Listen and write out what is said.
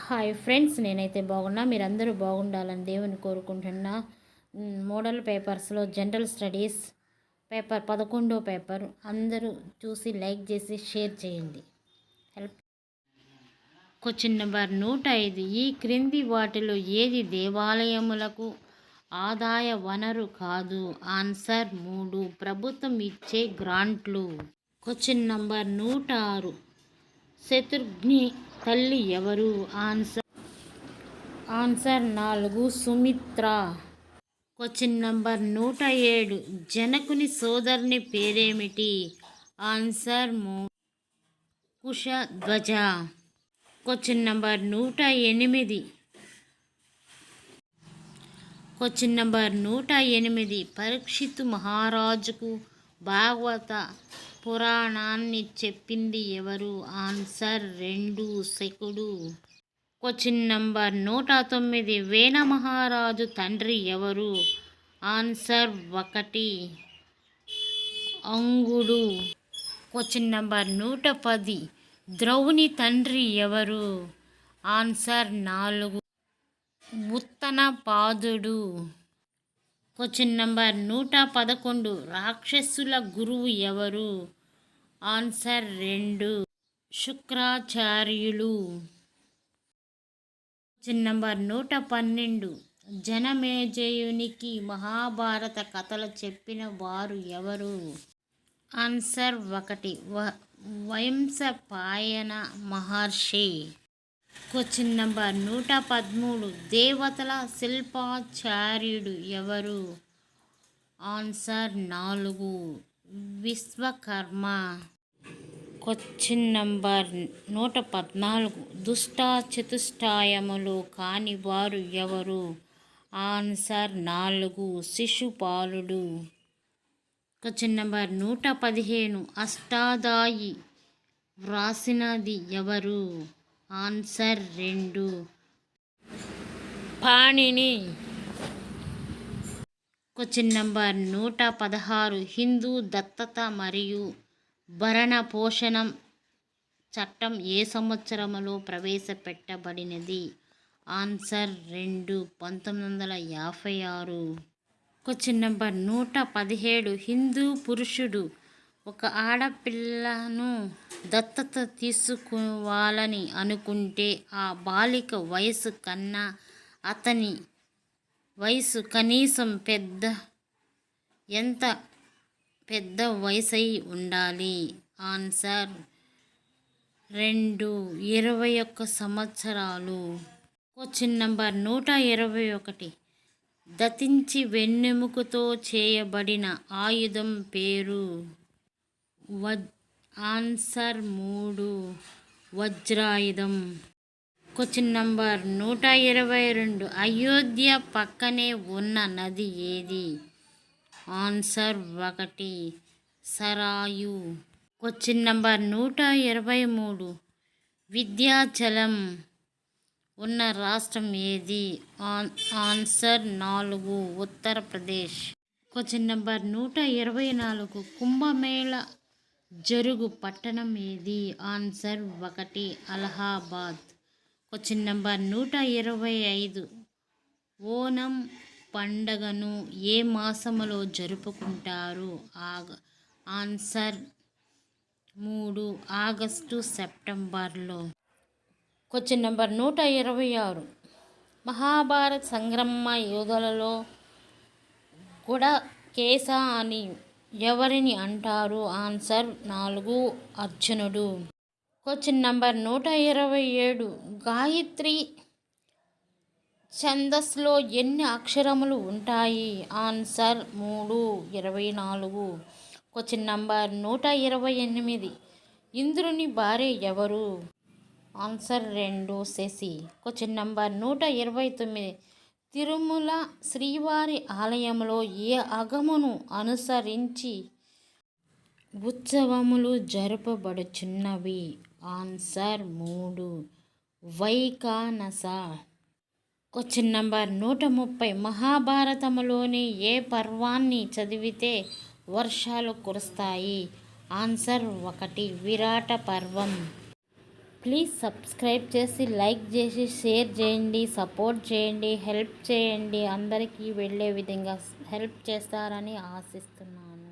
Hi friends, నేనైతే బాగున్నా. మీరందరూ బాగుండాలని దేవుని కోరుకుంటున్నా. మోడల్ పేపర్స్లో జనరల్ స్టడీస్ పేపర్ 11వ పేపర్ అందరూ చూసి లైక్ చేసి షేర్ చేయండి. హెల్ప్. Question number 105. ఈ క్రింది వాటిలో ఏది దేవాలయములకు ఆదాయ వనరు కాదు? ఆన్సర్ 3. ప్రభుత్వం ఇచ్చే గ్రాంట్లు. Question number 106. శత్రుఘ్ని తల్లి ఎవరు? ఆన్సర్ 4. సుమిత్ర. Question number 107. జనకుని సోదరుని పేరేమిటి? Answer 3. Kushadhwaja. Question number 108. Question number 108. పరీక్షితు మహారాజుకు భాగవత పురాణాన్ని చెప్పింది ఎవరు? ఆన్సర్ 2. శకుడు. Question number 109. వేణ మహారాజు తండ్రి ఎవరు? ఆన్సర్ 1. అంగుడు. Question number 110. ద్రౌని తండ్రి ఎవరు? ఆన్సర్ 4. ఉత్తనపాదుడు. Question number 111. రాక్షసుల గురువు ఎవరు? ఆన్సర్ 2. శుక్రాచార్యులు. Question number 112. జనమేజయునికి మహాభారత కథలు చెప్పిన వారు ఎవరు? Answer 1. Vaishampayana Maharshi. Question number 113. దేవతల శిల్పాచార్యుడు ఎవరు? ఆన్సర్ 4. విశ్వకర్మ. Question number 114. దుష్ట చతుష్టయములు కాని వారు ఎవరు? ఆన్సర్ 4. శిశుపాలుడు. Question number 115. అష్టాదయి వ్రాసినది ఎవరు? Answer 2. Panini. Question number 116. Hindu దత్తత మరియు భరణ పోషణం చట్టం ఏ సంవత్సరంలో ప్రవేశపెట్టబడినది? ఆన్సర్ 2. 1956. Question number 117. హిందూ పురుషుడు ఒక ఆడపిల్లను దత్తత తీసుకోవాలని అనుకుంటే ఆ బాలిక వయసు కన్నా అతని వయసు కనీసం ఎంత పెద్ద వయసై ఉండాలి? ఆన్సర్ 2. 21 సంవత్సరాలు. Question number 121. దతించి వెన్నెముకతో చేయబడిన ఆయుధం పేరు? ఆన్సర్ 3. వజ్రాయుధం. Question number 122. అయోధ్య పక్కనే ఉన్న నది ఏది? Answer 1. Sarayu. Question number 123. Vindhyachalam ఉన్న రాష్ట్రం ఏది? Answer 4. Uttar Pradesh. Question number 124. Kumbh Mela జరుగు పట్టణం ఏది? Answer 1. Allahabad. Question number 125. Onam పండగను ఏ మాసంలో జరుపుకుంటారు? ఆన్సర్ 3. ఆగస్టు సెప్టెంబర్లో. Question number 126. మహాభారత సంగ్రామ యోధులలో గుడకేశ అని ఎవరిని అంటారు? ఆన్సర్ 4. అర్జునుడు. Question number 127. గాయత్రి ఛందస్సులో ఎన్ని అక్షరములు ఉంటాయి? ఆన్సర్ 3. 24. Question number 128. ఇంద్రుని భార్య ఎవరు? Answer 2. Shashi. Question number 129. Tirumala శ్రీవారి ఆలయంలో ఏ అగమును అనుసరించి ఉత్సవములు జరపబడుచున్నవి? ఆన్సర్ 3. వైఖానస. Question number 130. మహాభారతంలోని ఏ పర్వాన్ని చదివితే వర్షాలు కురుస్తాయి? ఆన్సర్ 1. విరాట పర్వం. ప్లీజ్ సబ్స్క్రైబ్ చేసి లైక్ చేసి షేర్ చేయండి, సపోర్ట్ చేయండి, హెల్ప్ చేయండి. అందరికీ వెళ్ళే విధంగా హెల్ప్ చేస్తారని ఆశిస్తున్నాను.